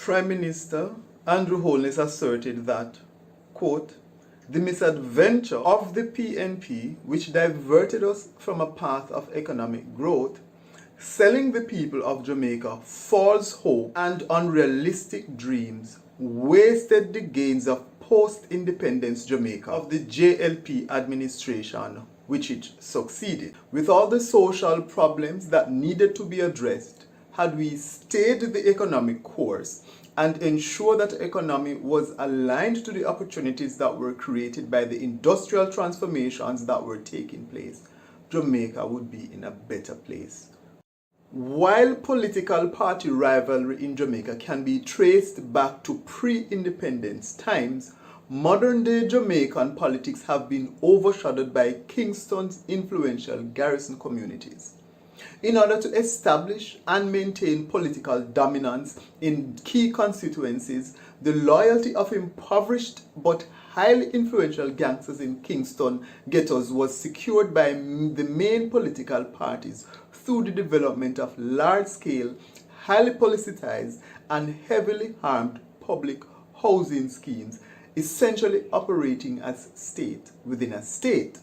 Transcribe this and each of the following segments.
Prime Minister Andrew Holness asserted that, quote, "The misadventure of the PNP, which diverted us from a path of economic growth, selling the people of Jamaica false hope and unrealistic dreams, wasted the gains of post-independence Jamaica of the JLP administration, which it succeeded. With all the social problems that needed to be addressed, had we stayed the economic course and ensured that the economy was aligned to the opportunities that were created by the industrial transformations that were taking place, Jamaica would be in a better place." While political party rivalry in Jamaica can be traced back to pre-independence times, modern-day Jamaican politics have been overshadowed by Kingston's influential garrison communities. In order to establish and maintain political dominance in key constituencies, the loyalty of impoverished but highly influential gangsters in Kingston ghettos was secured by the main political parties through the development of large-scale, highly politicized, and heavily harmed public housing schemes, essentially operating as state within a state.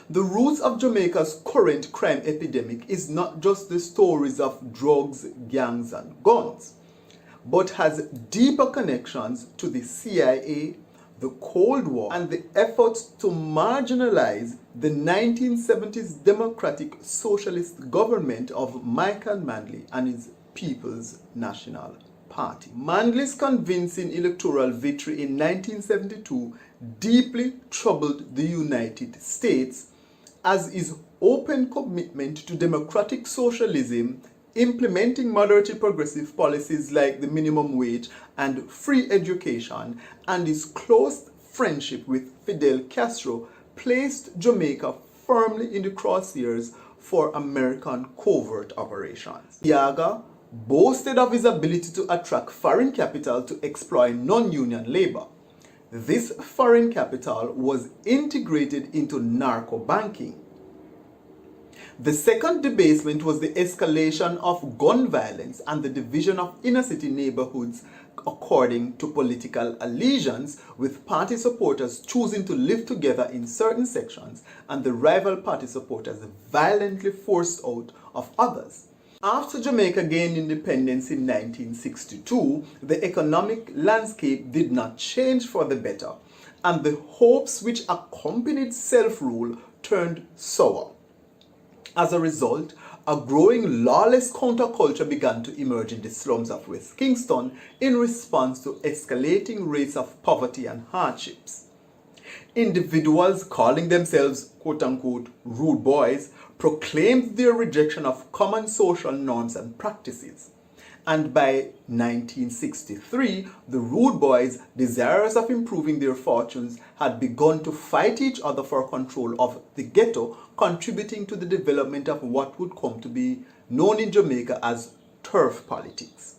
The roots of Jamaica's current crime epidemic is not just the stories of drugs, gangs, and guns, but has deeper connections to the CIA, the Cold War, and the efforts to marginalize the 1970s Democratic Socialist government of Michael Manley and his People's National Party. Manley's convincing electoral victory in 1972 deeply troubled the United States, as his open commitment to democratic socialism, implementing moderate progressive policies like the minimum wage and free education, and his close friendship with Fidel Castro placed Jamaica firmly in the crosshairs for American covert operations. Yaga boasted of his ability to attract foreign capital to exploit non-union labor. This foreign capital was integrated into narco banking. The second debasement was the escalation of gun violence and the division of inner-city neighborhoods according to political allegiance, with party supporters choosing to live together in certain sections and the rival party supporters violently forced out of others. After Jamaica gained independence in 1962, the economic landscape did not change for the better, and the hopes which accompanied self-rule turned sour. As a result, a growing lawless counterculture began to emerge in the slums of West Kingston in response to escalating rates of poverty and hardships. Individuals calling themselves quote-unquote rude boys proclaimed their rejection of common social norms and practices. And by 1963, the rude boys, desirous of improving their fortunes, had begun to fight each other for control of the ghetto, contributing to the development of what would come to be known in Jamaica as turf politics.